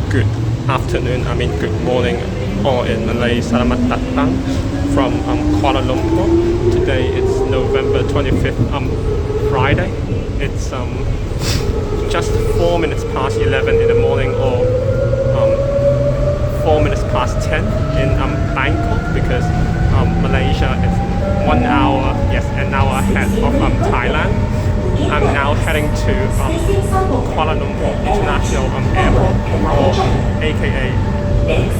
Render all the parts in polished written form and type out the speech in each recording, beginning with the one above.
good afternoon, good morning, or in Malay, Selamat Datang from Kuala Lumpur. Today it's November 25th, Friday. It's just 4 minutes past 11 in the morning, or 4 minutes past 10 in Bangkok, because Malaysia is 1 hour, an hour ahead of Thailand. I'm now heading to Kuala Lumpur International Airport, or aka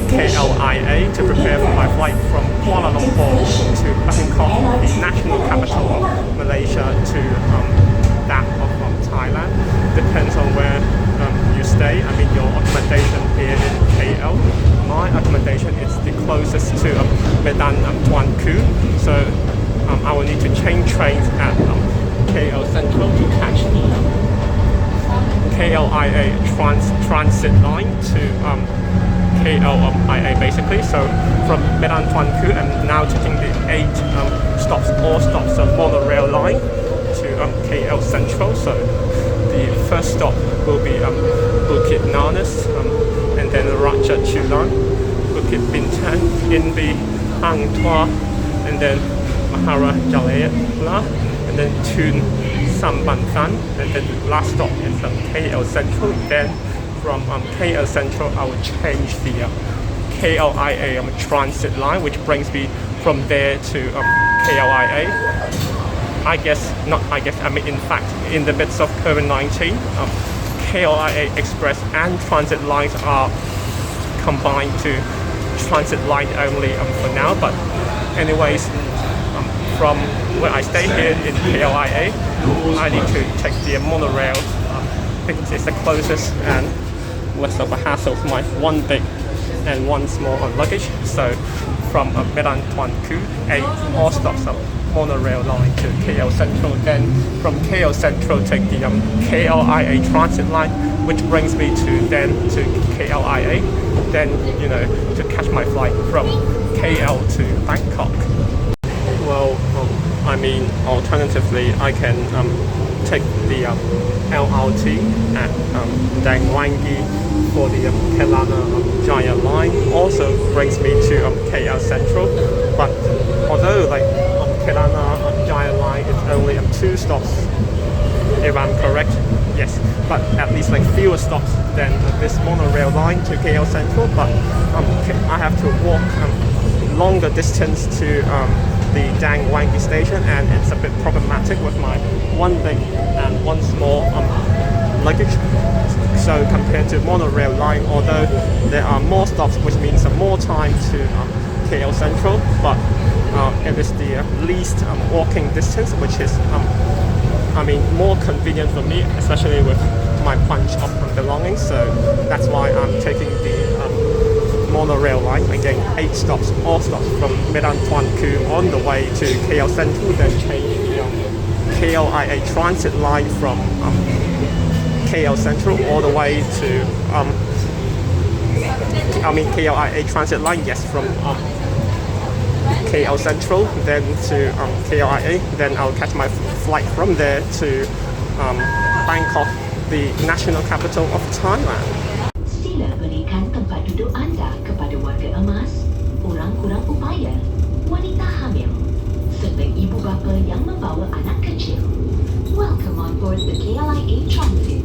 KLIA, to prepare for my flight from Kuala Lumpur to Bangkok, the national capital of Malaysia, to that of Thailand. Depends on where you stay. Your accommodation here in KL. My accommodation is the closest to Medan Tuan Ku, so I will need to change trains at KL Central to catch the KLIA transit line to KLIA basically. So from Medan Tuan Ku, I'm now taking the 8 all stops of monorail line to KL Central. So the first stop will be Bukit Nanas, and then Raja Chulang, Bukit Bintang, Inbi, Hang Tuah, and then Maharajalela, and then Tun Sambantan, and then the last stop is KL Central. Then from KL Central I will change the KLIA transit line, which brings me from there to KLIA. In fact, in the midst of COVID-19, KLIA Express and transit lines are combined to transit line only for now. But anyways, from where I stay here in KLIA, I need to take the monorail because it's the closest and less of a hassle for my one big and one small luggage. So from Medan Tuan Ku, 8 all stops of monorail line to KL Central. Then from KL Central take the KLIA transit line, which brings me to KLIA. Then to catch my flight from KL to Bangkok. Well, alternatively, I can take the LRT at Dang Wangi for the Kelana Jaya line. Also brings me to KL Central. But although Kelana Jaya line is only 2 stops, if I'm correct, yes, but at least fewer stops than this monorail line to KL Central. But I have to walk longer distance to the Dang Wangi station, and it's a bit problematic with my one big and one small luggage. So compared to monorail line, although there are more stops, which means more time to KL Central, but it is the least walking distance, which is more convenient for me, especially with my bunch of belongings. So that's why I'm taking the monorail line, again 8 stops, all stops from Medan Tuan Ku on the way to KL Central, then change the KLIA transit line from KL Central all the way to KLIA transit line, from KL Central, then to KLIA, then I'll catch my flight from there to Bangkok, the national capital of Thailand. Sila berikan tempat duduk anda kepada warga emas, orang kurang upaya, wanita hamil, serta ibu bapa yang membawa anak kecil. Welcome on board the KLIA Transit.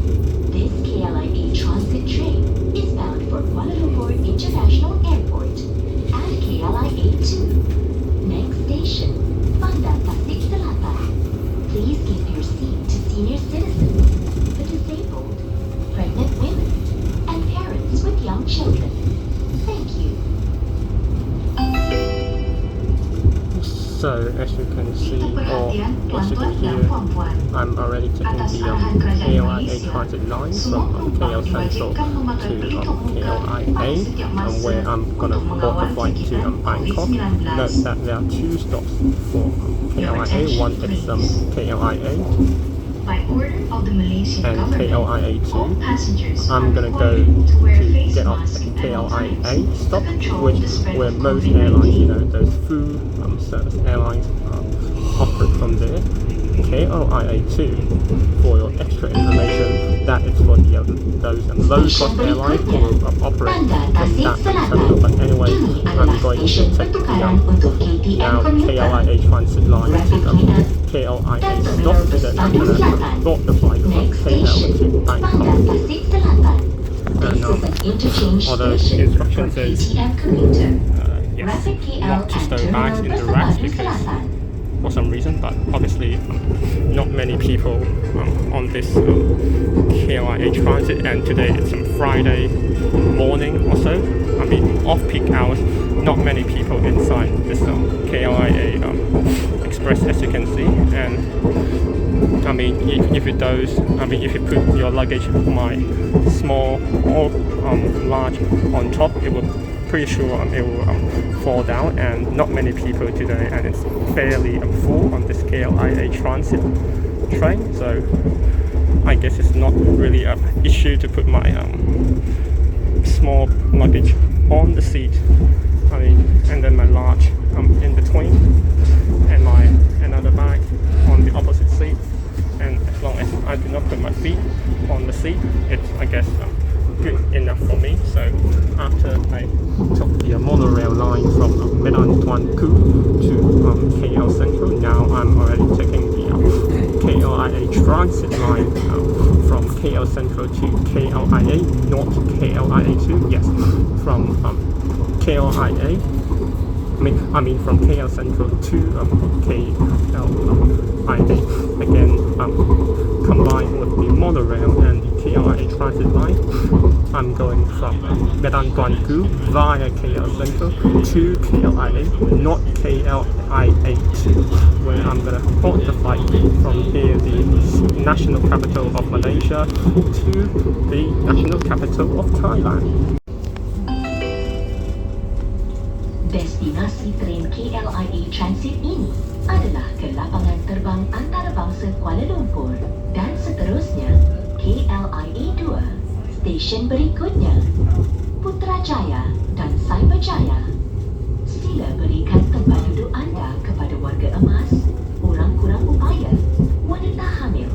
This KLIA Transit train is bound for Kuala Lumpur International Airport and KLIA 2. Next station, Bandar Tasik Selatan. Please give your seat to senior citizens, the disabled, pregnant women, and parents with young children. Thank you. So as you can see, or as you can hear, I'm already taking the KLIA transit line from KL Central to KLIA, where I'm gonna board the flight to Bangkok. Note that there are 2 stops for KLIA. One is KLIA and KLIA 2. I'm gonna go to get off at KLIA stop, which is where most airlines, those full service airlines operate from there. KLIA 2, for your extra information, that is for those low-cost airlines who will operate from that terminal. But anyway, I'm going to take the now KLIA transit line to KLIA stop, then I'm going to board the flight from KL to Bangkok. And other instructions is yes, not to stow bags in the racks because for some reason, but obviously not many people on this KLIA transit, and today it's Friday morning or so. I mean off-peak hours, not many people inside this KLIA express, as you can see. And I mean if you put your luggage, my small or large on top, it will pretty sure it will fall down, and not many people today, and it's fairly full on this KLIA transit train, so I guess it's not really an issue to put my small luggage on the seat, I mean, and then my large in between, and my another bag on the opposite seat, and as long as I do not put my feet on the seat, it's, I guess, good enough for me. So after I took the monorail line from Medan Tuan Ku to KL Central, now I'm already taking the KLIA transit line from KL Central to KLIA, not KLIA 2, yes, from KLIA, I mean from KL Central to KLIA, again combined with the monorail and the KLIA transit line. I'm going from Medan Tuan Ku via KL Central to KLIA, not KLIA 2, where I'm going to board the flight from here, the national capital of Malaysia, to the national capital of Thailand. Destinasi train KLIA Transit ini adalah ke lapangan terbang antarabangsa Kuala Lumpur dan seterusnya KLIA 2. Stesen berikutnya Putrajaya dan Cyberjaya. Sila berikan tempat duduk anda kepada warga emas, orang kurang upaya, wanita hamil,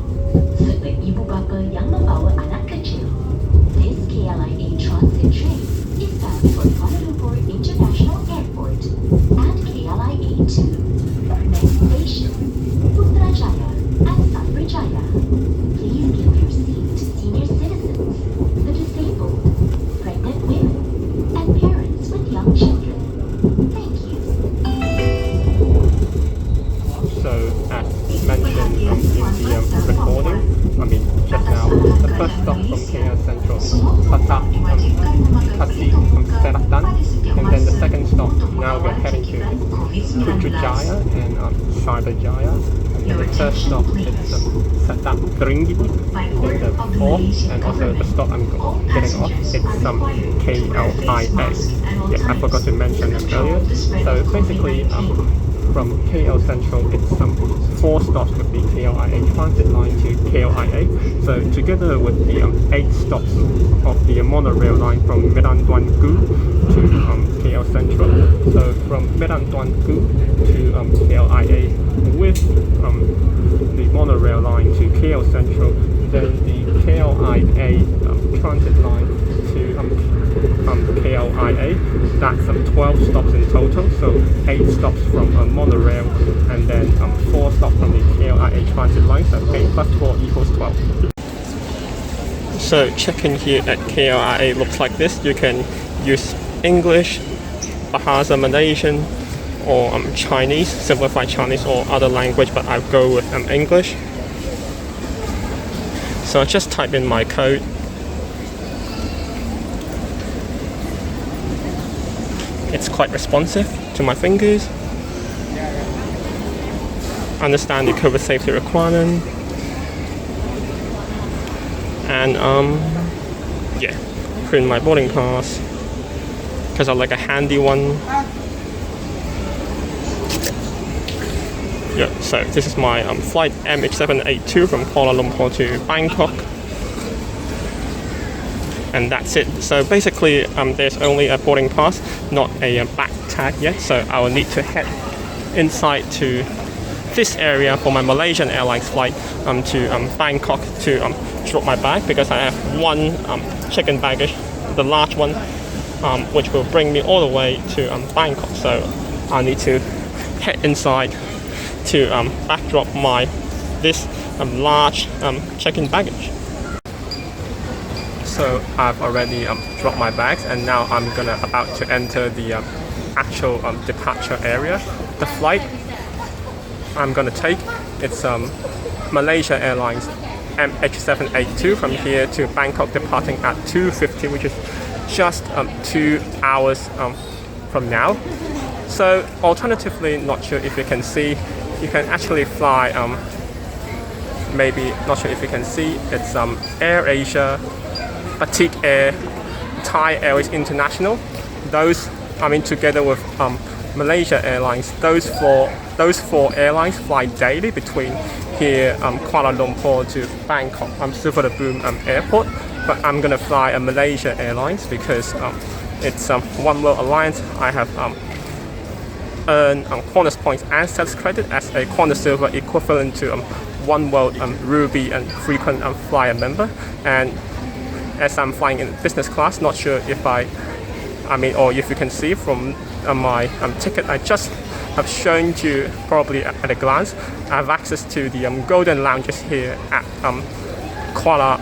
serta ibu bapa yang membawa anak kecil. This KLIA transit train is bound for Kuala Lumpur International Airport and KLIA 2. Next station, Putrajaya and Cyberjaya. Please give your seat to senior citizens, the disabled, pregnant women, and parents with young children. Thank you. So, as mentioned in the recording, I mean just now, the first stop from KL Central, Batik, Selatan, and then the second stop, now we're heading to Putrajaya and Cyberjaya. And the third stop is Setak Teringgi, and the fourth, and also the stop I'm getting off, it's KLIA. Yes, I forgot to mention them earlier. So basically, from KL Central, it's 4 stops with the KLIA transit line to KLIA. So together with the 8 stops of the monorail line from Medan Tuan Ku to KL Central. So from Medan Tuan Ku to KLIA with the monorail line to KL Central, then the KLIA transit line to KLIA. That's 12 stops in total, so 8 stops from monorail, and then 4 stops from the KLIA transit line, so 8 plus 4 equals 12. So check-in here at KLIA looks like this. You can use English, Bahasa Malaysian, or Chinese, simplified Chinese, or other language, but I'll go with English. So I just type in my code. It's quite responsive to my fingers. Understand the COVID safety requirement. And yeah, print my boarding pass because I like a handy one. Yeah, so this is my flight MH782 from Kuala Lumpur to Bangkok. And that's it. So basically there's only a boarding pass, not a back tag yet, so I will need to head inside to this area for my Malaysian Airlines flight to Bangkok to drop my bag because I have one check-in baggage, the large one, which will bring me all the way to Bangkok. So I need to head inside to backdrop this large check-in baggage. So I've already dropped my bags, and now I'm about to enter the actual departure area. The flight I'm gonna take, it's Malaysia Airlines MH782 from here to Bangkok, departing at 2:50, which is just 2 hours from now. So alternatively, not sure if you can see, you can actually fly maybe, not sure if you can see, it's AirAsia, Batik Air, Thai Airways International. Those, together with Malaysia Airlines, those four airlines fly daily between here, Kuala Lumpur to Bangkok, Suvarnabhumi airport. But I'm gonna fly a Malaysia Airlines because it's One World Alliance. I have earned Qantas points and status credit as a Qantas Silver, equivalent to One World Ruby and frequent flyer member. And as I'm flying in business class, not sure if or if you can see from my ticket I just have shown you probably at a glance, I have access to the golden lounges here at Kuala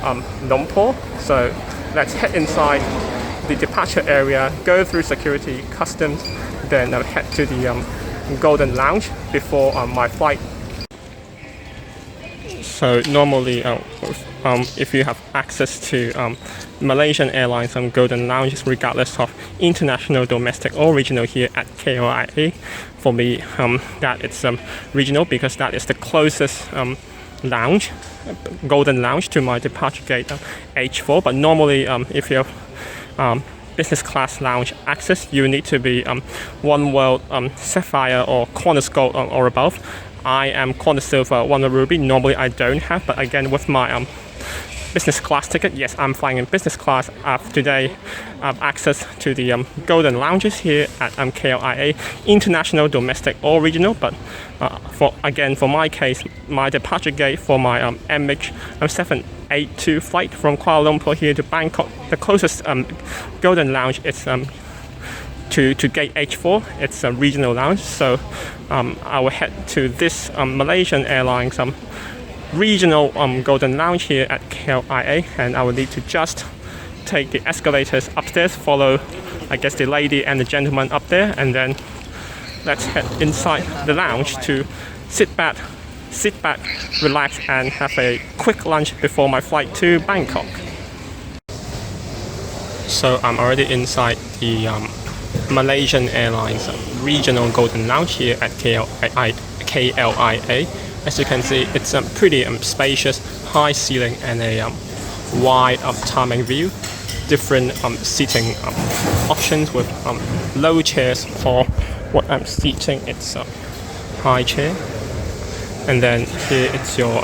Lumpur. So let's head inside the departure area, go through security, customs, then head to the golden lounge before my flight. So normally, if you have access to Malaysian Airlines golden lounges, regardless of international, domestic, or regional here at KLIA, for me, that it's regional because that is the closest lounge, golden lounge, to my departure gate H4. But normally, if you have business class lounge access, you need to be One World Sapphire or Qantas Gold or above. I am Qantas Silver, One World Ruby. Normally I don't have, but again with my business class ticket, yes, I'm flying in business class. Today I have access to the golden lounges here at KLIA, international, domestic, or regional. But for my case, my departure gate for my MH782 flight from Kuala Lumpur here to Bangkok, the closest golden lounge is to gate H4. It's a regional lounge. So I will head to this Malaysian Airlines regional golden lounge here at KLIA, and I will need to just take the escalators upstairs, follow the lady and the gentleman up there, and then let's head inside the lounge to sit back, relax, and have a quick lunch before my flight to Bangkok. So I'm already inside the Malaysian Airlines regional golden lounge here at KLIA. As you can see, it's a pretty spacious, high ceiling and a wide timing view. Different seating options with low chairs for what I'm seating. It's a high chair, and then here it's your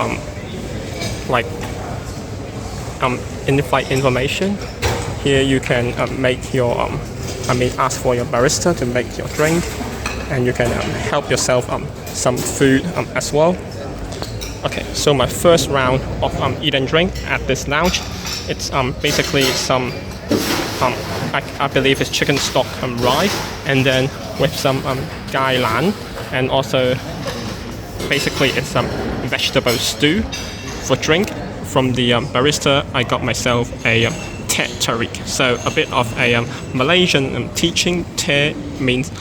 in-flight information. Here you can make your ask for your barista to make your drink, and you can help yourself some food as well. Okay, so my first round of eat and drink at this lounge, it's basically some I believe it's chicken stock rice, and then with some gai lan, and also basically it's some vegetable stew. For drink, from the barista, I got myself a teh tarik, so a bit of a Malaysian teaching. Teh means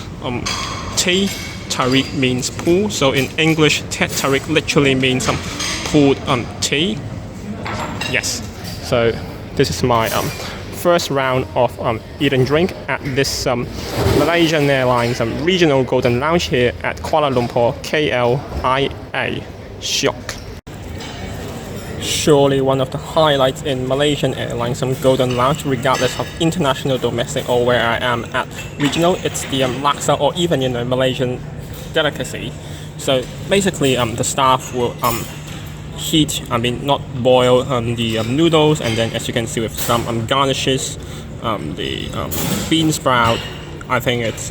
tea, tarik means pool, so in English teh tarik literally means pooled tea. Yes, so this is my first round of eat and drink at this Malaysian Airlines regional golden lounge here at Kuala Lumpur, KLIA. Shock. Surely one of the highlights in Malaysian Airlines golden lounge, regardless of international, domestic, or where I am at regional, it's the laksa, or even Malaysian delicacy. So basically the staff will heat, not boil the noodles, and then as you can see with some garnishes, the bean sprout, I think it's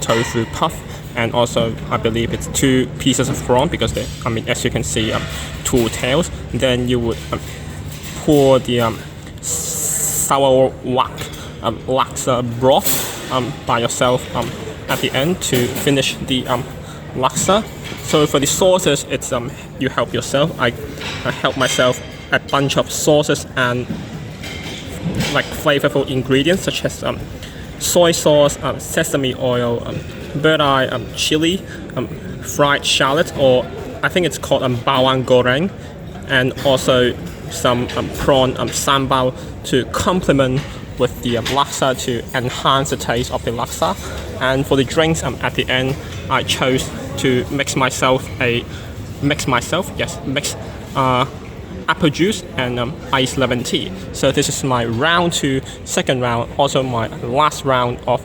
tofu puff, and also I believe it's 2 pieces of prawn, because they, as you can see, 2 tails. Then you would pour the sour laksa broth by yourself at the end to finish the laksa. So for the sauces, it's you help yourself. I help myself a bunch of sauces and like flavorful ingredients such as soy sauce, sesame oil, bird eye chili, fried shallot, or I think it's called bawang goreng, and also some prawn sambal to complement with the laksa to enhance the taste of the laksa. And for the drinks at the end, I chose to mix apple juice and iced lemon tea. So this is my second round, also my last round of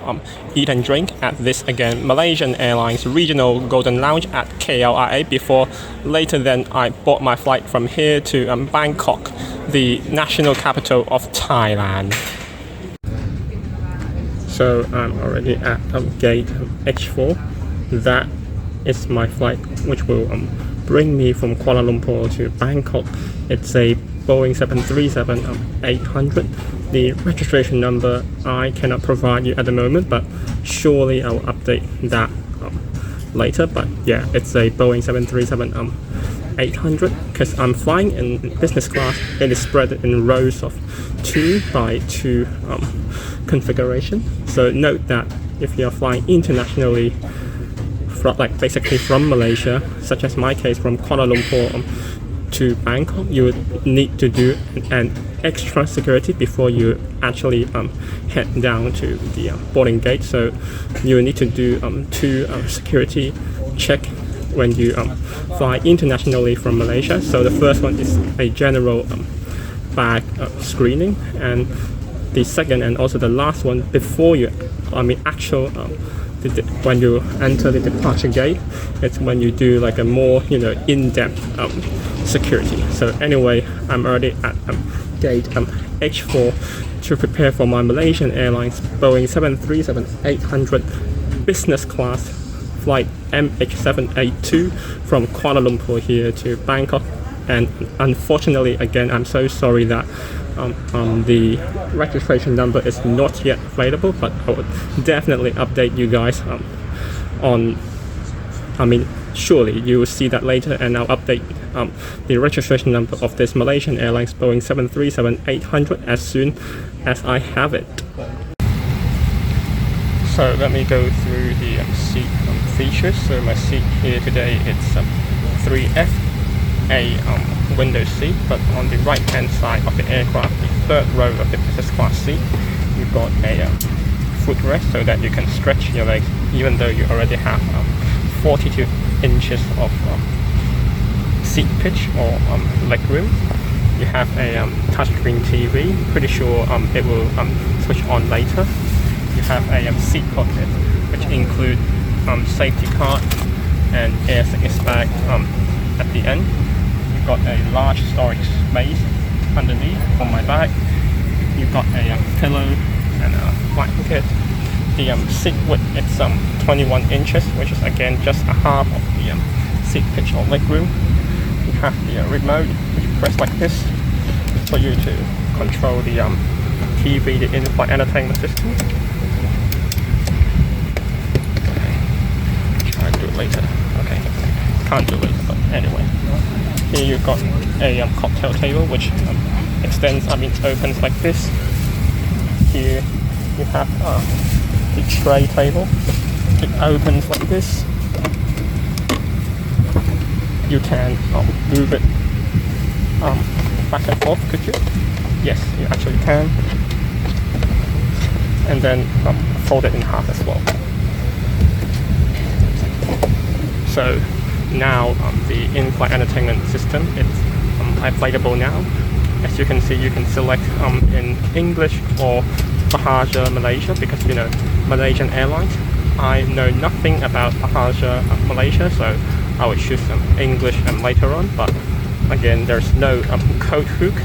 eat and drink at this again Malaysian Airlines Regional Golden Lounge at KLIA before later then I bought my flight from here to Bangkok, the national capital of Thailand. So I'm already at gate H4. That is my flight which will bring me from Kuala Lumpur to Bangkok. It's a Boeing 737-800. The registration number I cannot provide you at the moment, but surely I will update that later. But yeah, it's a Boeing 737-800 because I'm flying in business class. It is spread in rows of 2 by 2 configuration. So note that if you are flying internationally, basically from Malaysia, such as my case from Kuala Lumpur to Bangkok, you would need to do an extra security before you actually head down to the boarding gate. So you need to do 2 security check when you fly internationally from Malaysia. So the first one is a general bag screening, and the second and also the last one before you, when you enter the departure gate, it's when you do like a more in-depth security. So anyway, I'm already at gate H4 to prepare for my Malaysian Airlines Boeing 737-800 business class flight MH782 from Kuala Lumpur here to Bangkok. And unfortunately, again, I'm so sorry that the registration number is not yet available, but I would definitely update you guys surely you will see that later, and I'll update the registration number of this Malaysian Airlines Boeing 737-800 as soon as I have it. So let me go through the seat features. So my seat here today, it's 3F, a window seat, but on the right hand side of the aircraft, the third row of the business class seat, you've got a footrest so that you can stretch your legs even though you already have 42 inches of seat pitch or leg room. You have a touchscreen TV, pretty sure it will switch on later. You have a seat pocket which include safety card and air sickness bag at the end. You've got a large storage space underneath for my bag. You've got a pillow and a blanket. The seat width, it's 21 inches, which is again just a half of the seat pitch or leg room. You have the remote, which you press like this for you to control the TV, the in-flight entertainment system. Try and do it later. Okay, can't do it later, but anyway. Here you've got a cocktail table which opens like this. Here you have the tray table. It opens like this. You can move it back and forth, could you? Yes, you actually can. And then fold it in half as well. So now the in-flight entertainment system, it's available now. As you can see, you can select in English or Bahasa Malaysia, because Malaysian Airlines, I know nothing about Bahasa Malaysia, so I will choose English later on. But again, there's no code hook,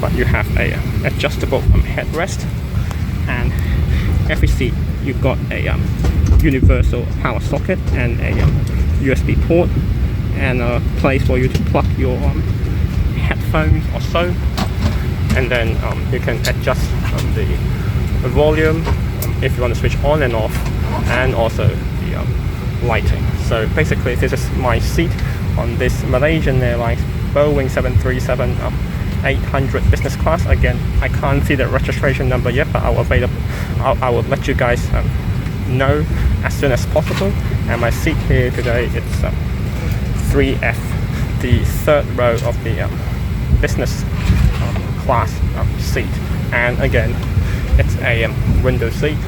but you have a adjustable headrest, and every seat you've got a universal power socket and a USB port and a place for you to plug your headphones or so. and then you can adjust the volume if you want to switch on and off, and also the lighting. So basically this is my seat on this Malaysian Airlines Boeing 737-800 business class. Again, I can't see the registration number yet, but I will let you guys know as soon as possible. And my seat here today, it's 3F, the third row of the business class seat. And again, it's a window seat.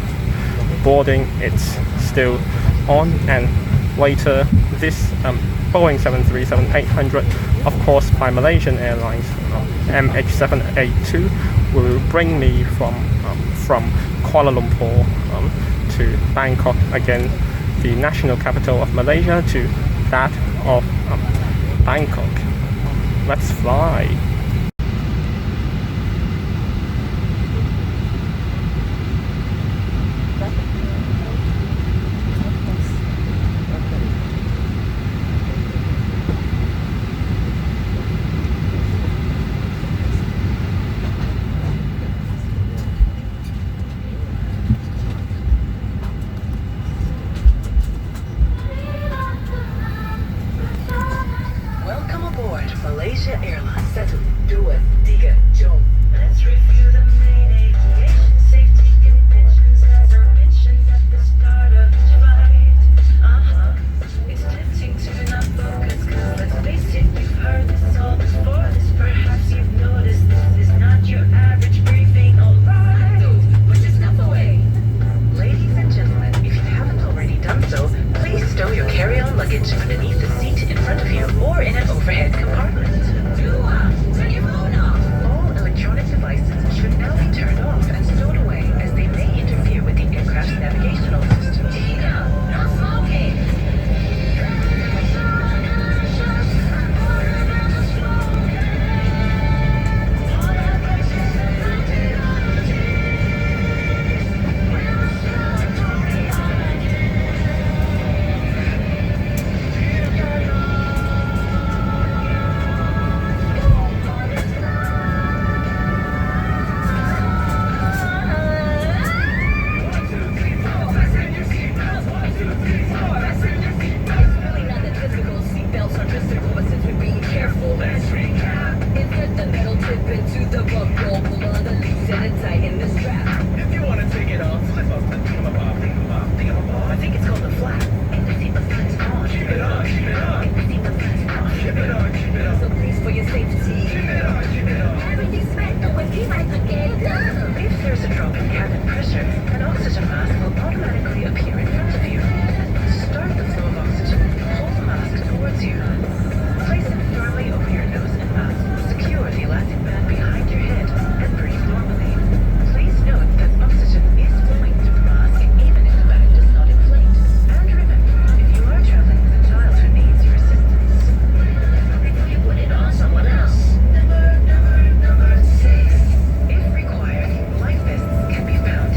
Boarding, it's still on, and later this Boeing 737-800, of course by Malaysian Airlines, MH782, will bring me from Kuala Lumpur to Bangkok, again the national capital of Malaysia, to that of Bangkok. Let's fly. Malaysia Airlines 1, 2, 3, jom. Let's review the main aviation safety conventions as are mentioned at the start of each flight. It's tempting to not focus, cause let's face it, you've heard this all before. This perhaps you've noticed this is not your average briefing. Alright, put your stuff away. Ladies and gentlemen, if you haven't already done so, please stow your carry-on luggage underneath the seat in front of you or in an overhead compartment. Turn your phone off. All electronic devices should now be turned off and stowed away, as they may interfere with the aircraft's navigational system. No smoking.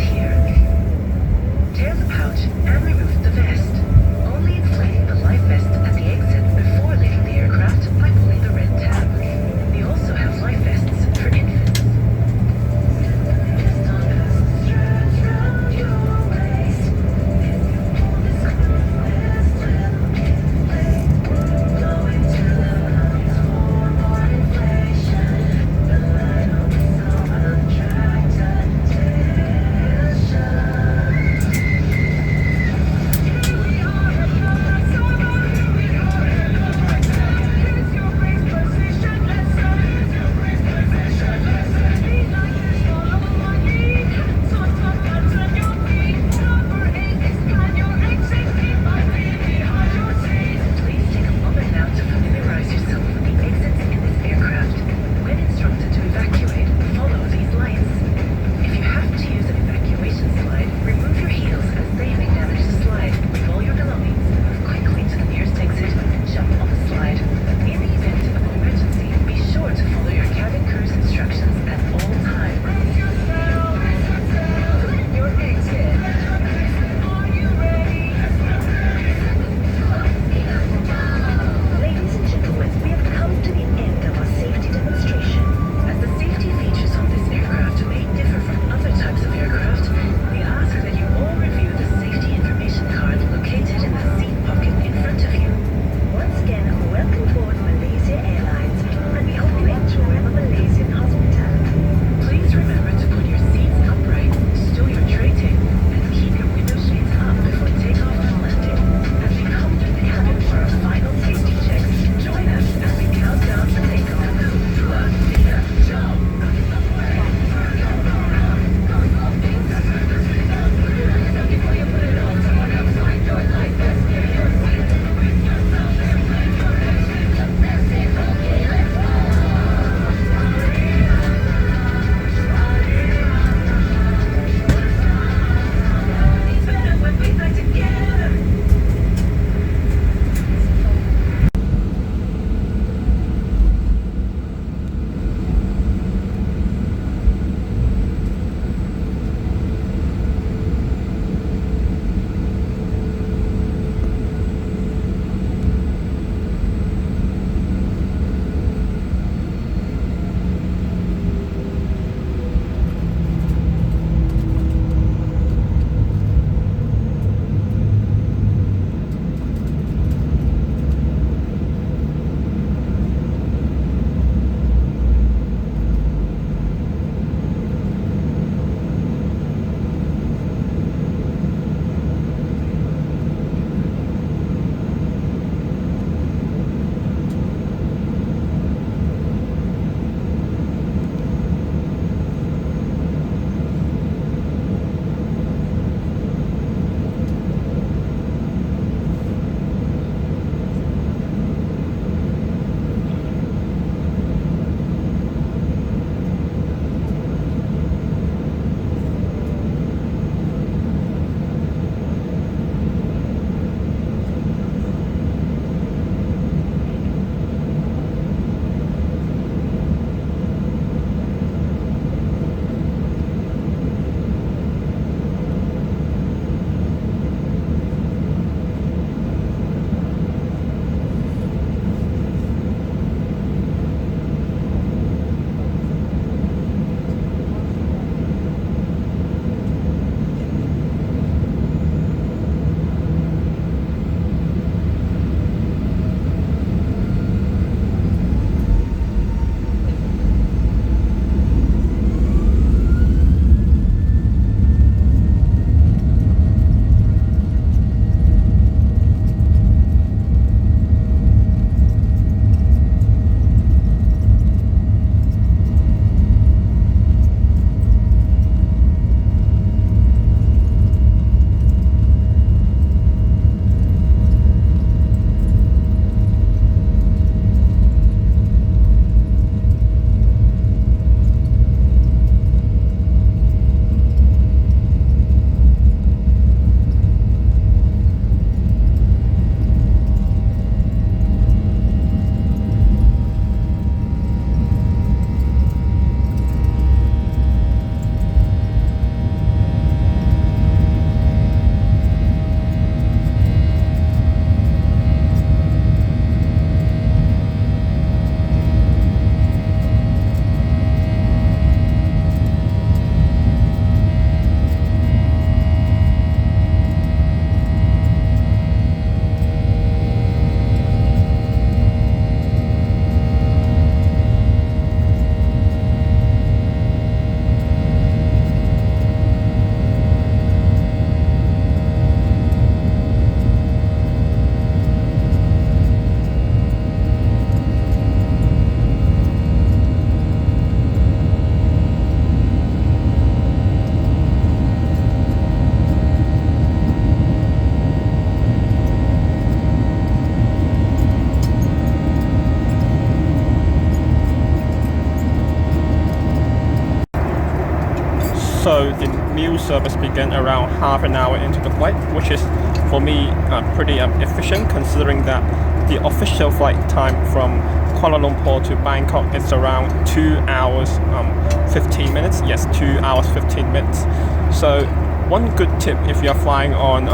Here. So the meal service began around half an hour into the flight, which is for me pretty efficient, considering that the official flight time from Kuala Lumpur to Bangkok is around 2 hours 15 minutes. Yes, 2 hours 15 minutes. So one good tip if you're flying on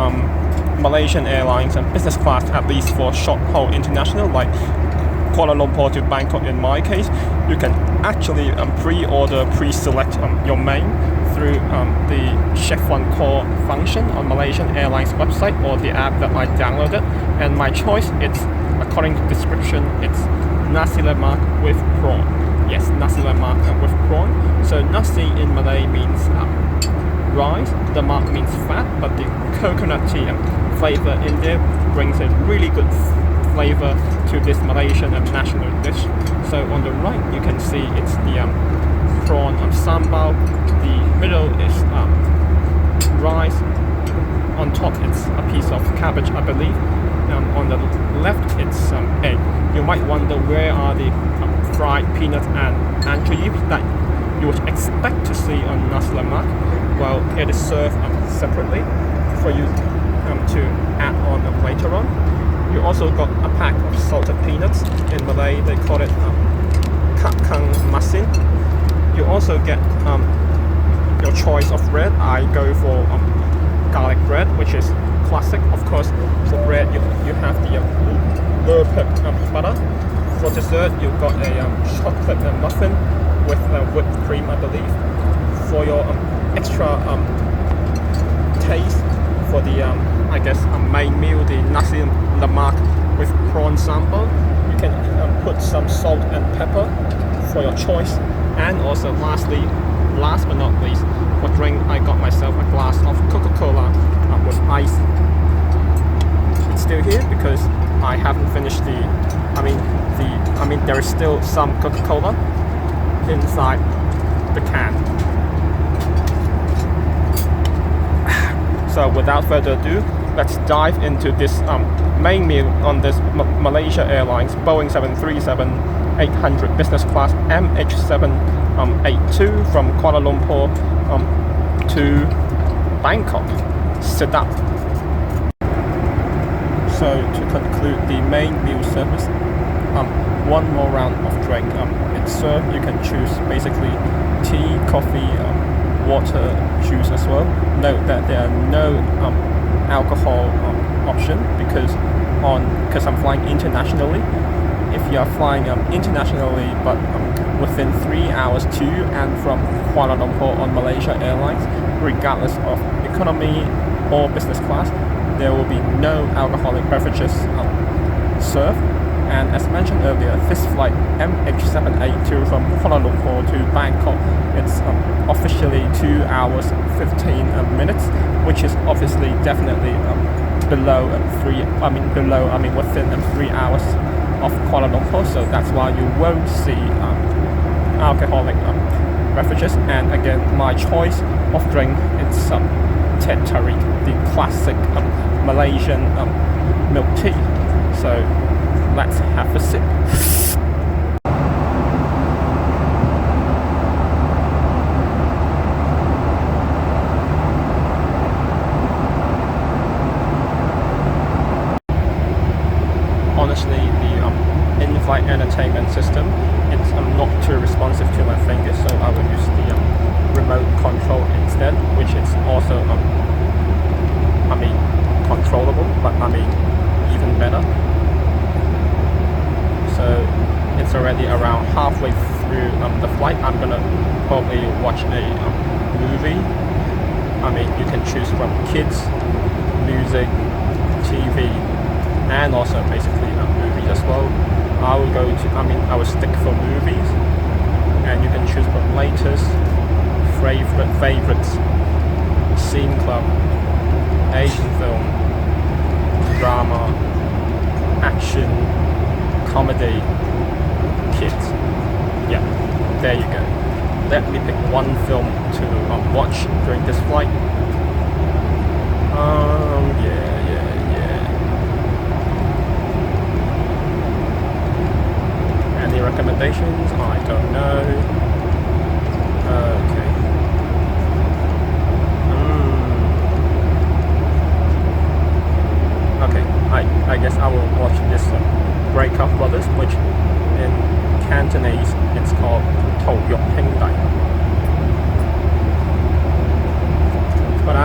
Malaysian Airlines and business class, at least for short haul international like Kuala Lumpur to Bangkok in my case, you can actually pre-order, pre-select your main through the Chef One Call function on Malaysian Airlines website or the app that I downloaded. And my choice, it's according to description, it's nasi lemak with prawn. Yes, nasi lemak with prawn. So nasi in Malay means rice, lemak means fat, but the coconutty flavor in there brings a really good flavor to this Malaysian national dish. So on the right you can see it's the prawn sambal. The middle is rice. On top it's a piece of cabbage, I believe. On the left it's egg. You might wonder where are the fried peanuts and anchovies that you would expect to see on nasi lemak. Well, it is served separately for you to add on later on. You also got a pack of salted peanuts. In Malay they call it kakang masin. You also get your choice of bread. I go for garlic bread, which is classic. Of course, for bread you have the burped butter. For dessert you've got a chocolate muffin with whipped cream, I believe. For your extra taste, for the I guess main meal, the nasi lemak with prawn sambal, you can put some salt and pepper for your choice. And also lastly, last but not least, for drink I got myself a glass of Coca-Cola with ice. It's still here because I haven't finished there is still some Coca-Cola inside the can. So without further ado, let's dive into this main meal on this Malaysia Airlines Boeing 737-800 business class MH782 from Kuala Lumpur to Bangkok. Sedap. So to conclude the main meal service, one more round of drink. It's served. You can choose basically tea, coffee, water, juice as well. Note that there are no alcohol option because I'm flying internationally. If you are flying internationally but within 3 hours to and from Kuala Lumpur on Malaysia Airlines, regardless of economy or business class, there will be no alcoholic beverages served. And as mentioned earlier, this flight MH782 from Kuala Lumpur to Bangkok, it's officially 2 hours 15 minutes, which is obviously definitely within 3 hours of Kuala Lumpur. So that's why you won't see alcoholic beverages. And again, my choice of drink, it's teh tarik, the classic Malaysian milk tea. So let's have a sip. Honestly, the in-flight entertainment system, it's not too responsive to my fingers, so I will use the remote control instead, which is also controllable, but even better. So it's already around halfway through the flight. I'm gonna probably watch a movie. You can choose from kids, music, TV, and also basically movies as well. I will stick for movies, and you can choose from latest, favorites, scene club, Asian film, drama, action, comedy, kids. Yeah, there you go. Let me pick one film to watch during this flight. Yeah. Any recommendations? I don't know. Okay.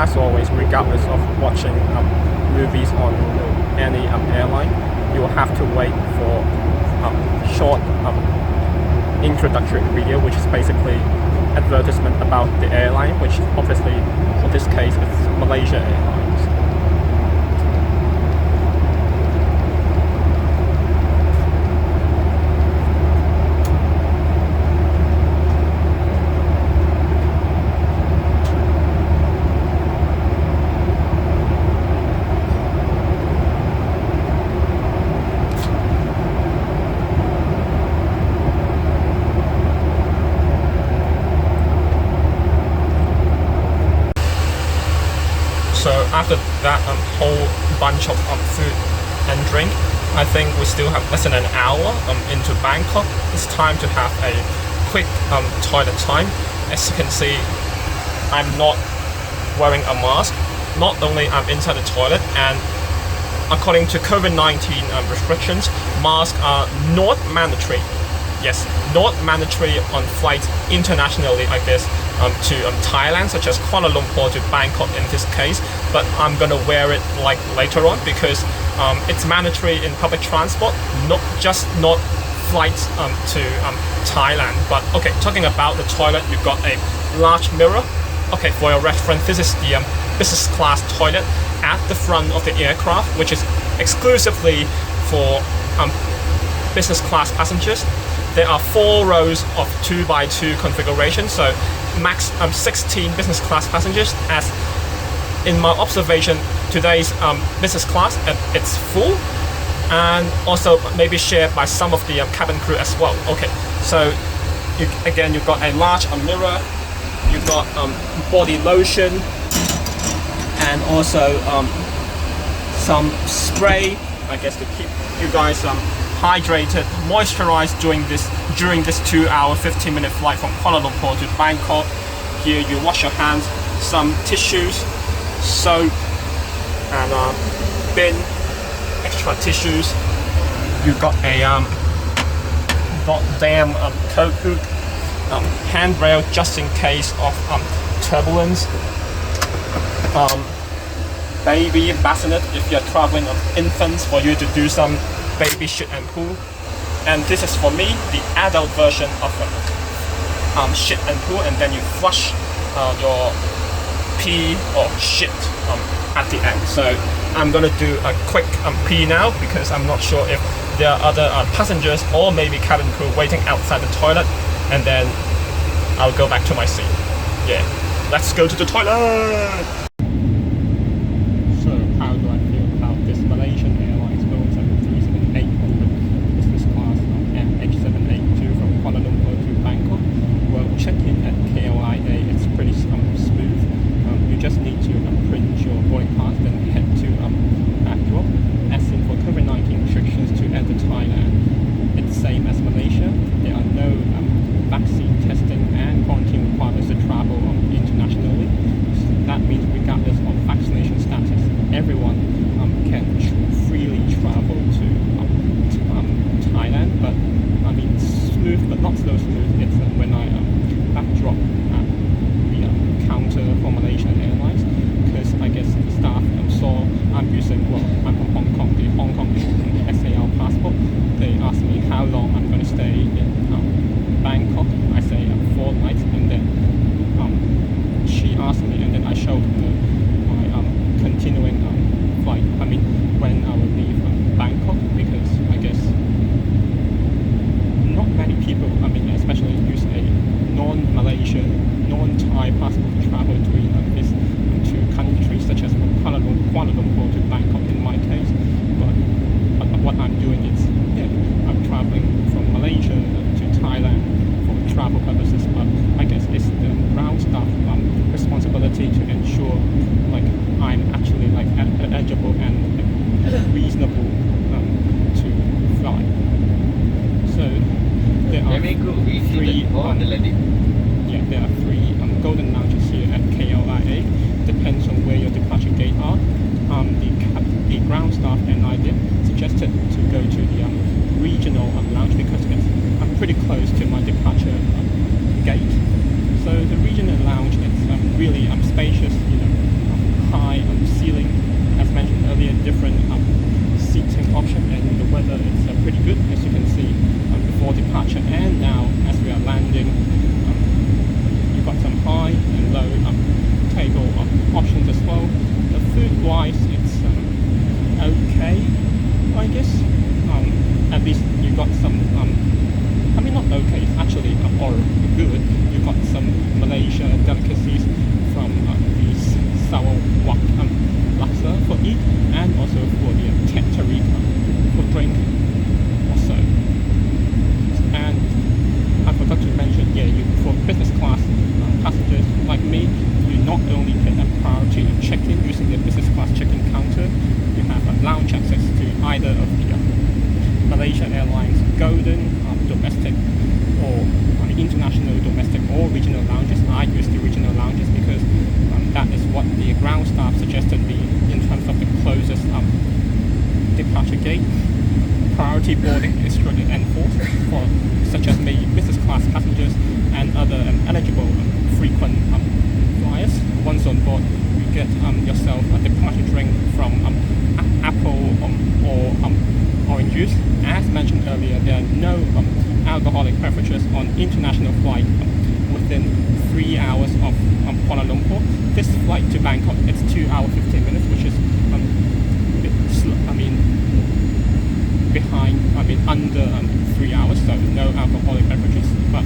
as always, regardless of watching movies on any airline, you will have to wait for short introductory video, which is basically advertisement about the airline, which obviously for this case is Malaysia Airlines. So after that whole bunch of food and drink, I think we still have less than an hour into Bangkok. It's time to have a quick toilet time. As you can see, I'm not wearing a mask. Not only I'm inside the toilet, and according to COVID-19 restrictions, masks are not mandatory. Yes, not mandatory on flights internationally like this to Thailand, such as Kuala Lumpur to Bangkok in this case. But I'm gonna wear it like later on because it's mandatory in public transport, not flights to Thailand. But okay, talking about the toilet, you've got a large mirror. Okay, for your reference, this is the business class toilet at the front of the aircraft, which is exclusively for business class passengers. There are 4 rows of 2x2 configuration, so max 16 business class passengers. As in my observation, today's business class it's full, and also maybe shared by some of the cabin crew as well. Okay, so you've got a large mirror, you've got body lotion, and also some spray, I guess, to keep you guys hydrated, moisturized during this 2-hour 15-minute flight from Kuala Lumpur to Bangkok. Here you wash your hands, some tissues, soap, and bin, extra tissues. You've got a goddamn coat hook, handrail just in case of turbulence, baby bassinet if you're traveling with infants, for you to do some baby shit and poo. And this is for me the adult version of shit and poo, and then you flush your pee or shit at the end. So I'm gonna do a quick pee now because I'm not sure if there are other passengers or maybe cabin crew waiting outside the toilet, and then I'll go back to my seat. Yeah, let's go to the toilet. So how do I feel about this Malaysian Airlines Boeing 737-800 business class MH782 from Kuala Lumpur to Bangkok? Well, check-in at KLIA, it's pretty smooth. You just need to print your boarding pass, then head to backdrop. As in for COVID-19 restrictions to enter Thailand, it's same as Malaysia. There are no vaccine testing and quarantine requirements to travel internationally. That means regardless of vaccination status, everyone can freely travel to Thailand. But I mean, smooth but not so smooth. It's when I backdrop at the counter for Malaysia Airlines, because I guess the staff saw I'm from Hong Kong, the Hong Kong SAR passport. They asked me how long I'm going to stay in Bangkok. I say 4 nights, and then she asked me, and then I showed her my continuing flight. I mean, when I will leave Bangkok, because I guess not many people, I mean, especially use a non-Malaysian, non-Thai passport to travel between these 2 countries, such as Kuala Lumpur to Bangkok in my case. But what I'm doing is, I'm traveling from Malaysia to Thailand for travel purposes. But I guess it's the ground staff responsibility to ensure like I'm actually like eligible and reasonable to fly. So there are 3 there are 3 golden lounges here at KLIA. Depends on where your departure gate are. The ground staff and I did suggested to go to the regional lounge because I'm pretty close to my departure gate. So the regional lounge is really spacious, high ceiling, as mentioned earlier, different seating option, and the weather is pretty good, as you can see before departure. And now, as we are landing, you've got some high and low table options as well. The food-wise, it's okay, I guess. At least you got some. I mean, not okay. It's actually or good. You got some Malaysia delicacies from the Sarawak laksa for eat, and also for the teh for drink also. And I forgot to mention, for business class passengers like me, you not only get a priority check-in using the business class check-in counter, you have a lounge access to either of the Malaysia Airlines Golden domestic or international domestic or regional lounges. I use the regional lounges because that is what the ground staff suggested me in terms of the closest departure gate. Priority boarding is strictly enforced for such as me, business class passengers and other eligible frequent flyers. Once on board, you get yourself a departure drink from apple or orange juice. As mentioned earlier, there are no alcoholic beverages on international flight within 3 hours of Kuala Lumpur. This flight to Bangkok, it's 2 hours 15 minutes, which is under 3 hours, so no alcoholic beverages. But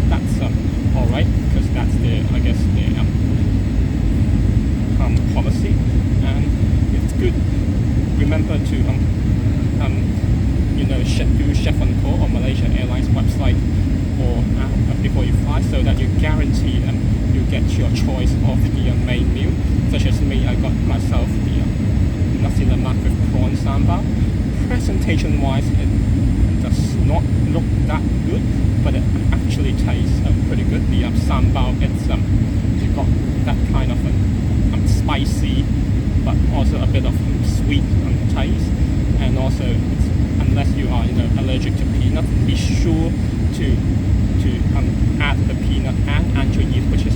that's alright, because that's the policy, and it's good. Remember to do chef on call on Malaysia Airlines website or before you fly, so that you guarantee you get your choice of the main meal. Such as me, I got myself the nasi lemak with prawn sambal. Presentation wise, it does not look that good, but it actually tastes pretty good. The sambal, it's you got that kind of spicy, but also a bit of sweet taste. And also, unless you are allergic to peanut, be sure to add the peanut and anchovies, which is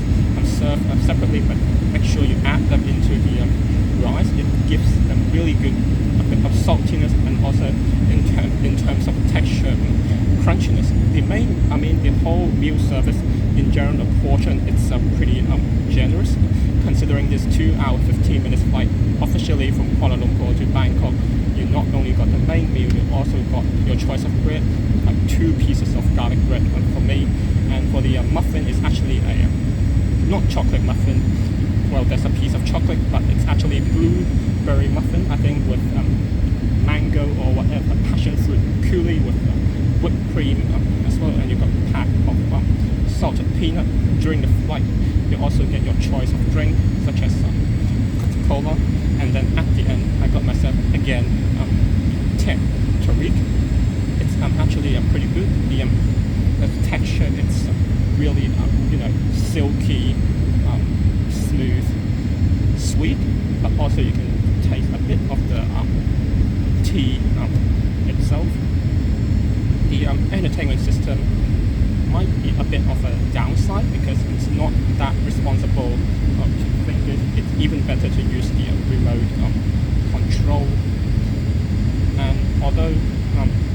served separately, but make sure you add them into the rice. It gives a really good bit of saltiness, and also in terms of texture, crunchiness. The whole meal service in general, the portion, it's pretty generous, considering this 2 hour 15 minutes flight officially from Kuala Lumpur to Bangkok. You not only got the main meal, you also got your choice of bread, like 2 pieces of garlic bread for me. And for the muffin, it's actually a not chocolate muffin. Well, there's a piece of chocolate, but it's actually blueberry muffin, I think, with mango or whatever, passion fruit, coulis with whipped cream as well. And you got a pack of salted peanut. During the flight, you also get your choice of drink, such as Coca-Cola. And then at the end, I got myself again teh tarik. It's actually pretty good. The texture, it's really silky, smooth, sweet, but also you can taste a bit of the tea itself. The entertainment system might be a bit of a downside because it's not that responsible to fingers. It's even better to use the remote control. And although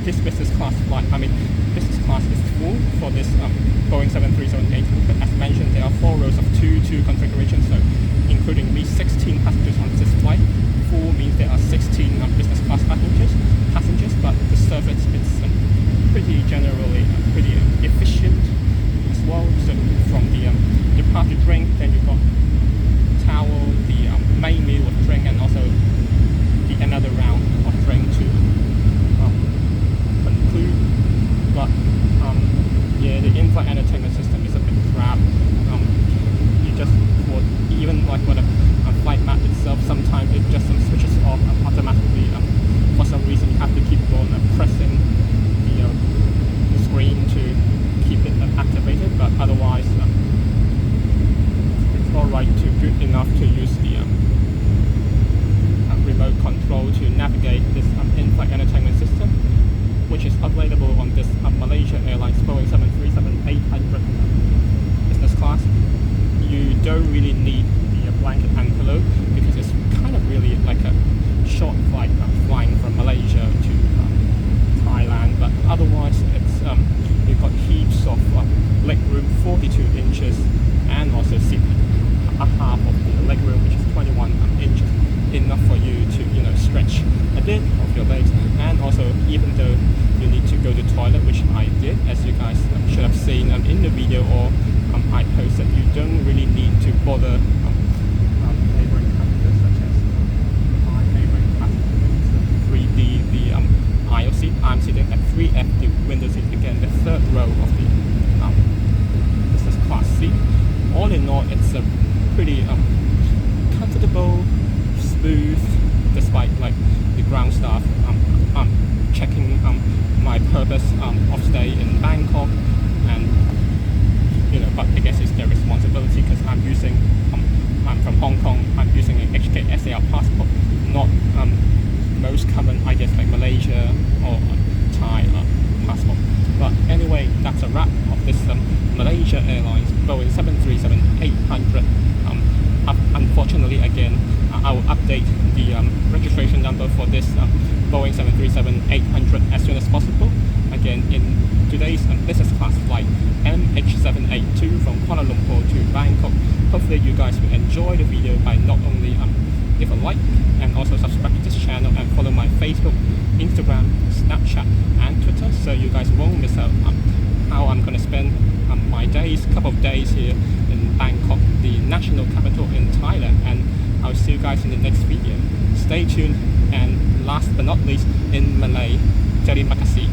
this business class flight, business class is full for this Boeing 737-8, but as mentioned, there are 4 rows of 2-2 configurations, so including me, 16 passengers on this flight. Full means there are 16 business class passengers, but the service, it's pretty generally pretty efficient as well. So from the departure drink, then you got towel, the main meal of drink, and also another round of drink to conclude. But the in-flight entertainment system is a bit crap. You just, for even like with a flight map itself, sometimes it just switches off automatically. For some reason, you have to keep on pressing the screen to keep it activated. But otherwise, it's alright to good enough to use the remote control to navigate this in-flight entertainment system, which is available on this Malaysia Airlines Boeing 737-800 business class. You don't really need the blanket and pillow and also even though you need to go to toilet, which I did, as you guys should have seen in the video or I posted, you don't really need to bother neighboring passengers, such as my neighboring passenger 3D, the aisle seat. I'm sitting at 3F, the window seat, again the third row of the business class seat. All in all, it's a pretty comfortable, smooth, despite like the ground staff checking my purpose of stay in Bangkok, and you know, but I guess it's their responsibility because I'm using I'm from Hong Kong. I'm using an HKSAR passport, not most common, I guess, like Malaysia or Thai passport. But anyway, that's a wrap of this Malaysia Airlines Boeing 737-800. Unfortunately, again, I will update the registration number for this Boeing 737-800 as soon as possible. Again, in today's business class flight MH782 from Kuala Lumpur to Bangkok. Hopefully you guys will enjoy the video by not only give a like and also subscribe to this channel and follow my Facebook, Instagram, Snapchat and Twitter, so you guys won't miss out how I'm going to spend my couple of days here in Bangkok, the national capital in Thailand. And I'll see you guys in the next video. Stay tuned, and last but not least in Malay, terima kasih.